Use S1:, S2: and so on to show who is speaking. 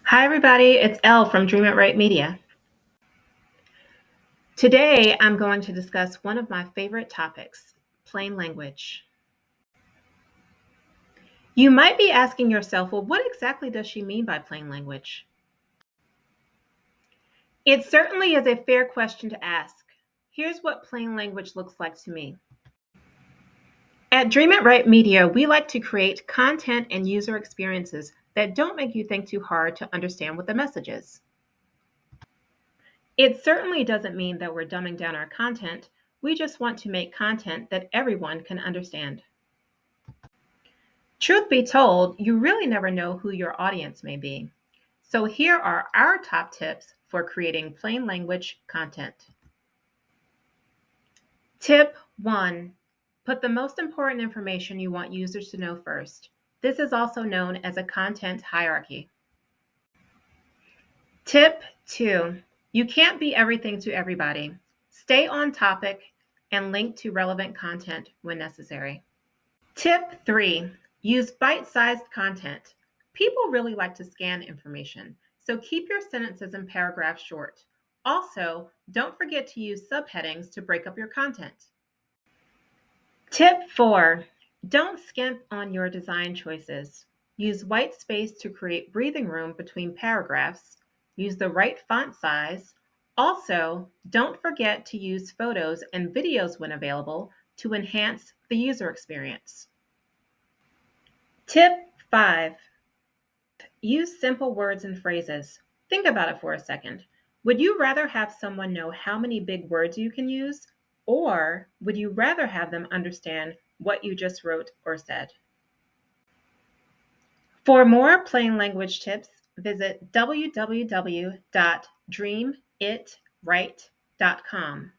S1: Hi, everybody. It's Elle from Dream It Right Media. Today, I'm going to discuss one of my favorite topics, plain language. You might be asking yourself, well, what exactly does she mean by plain language? It certainly is a fair question to ask. Here's what plain language looks like to me. At Dream It Right Media, we like to create content and user experiences that don't make you think too hard to understand what the message is. It certainly doesn't mean that we're dumbing down our content. We just want to make content that everyone can understand. Truth be told, you really never know who your audience may be. So here are our top tips for creating plain language content. Tip 1. Put the most important information you want users to know first. This is also known as a content hierarchy. Tip 2. You can't be everything to everybody. Stay on topic and link to relevant content when necessary. Tip 3. Use bite-sized content. People really like to scan information, so keep your sentences and paragraphs short. Also, don't forget to use subheadings to break up your content. Tip 4. Don't skimp on your design choices. Use white space to create breathing room between paragraphs. Use the right font size. Also, don't forget to use photos and videos when available to enhance the user experience. Tip 5. Use simple words and phrases. Think about it for a second. Would you rather have someone know how many big words you can use, or would you rather have them understand what you just wrote or said? For more plain language tips, visit www.dreamitright.com.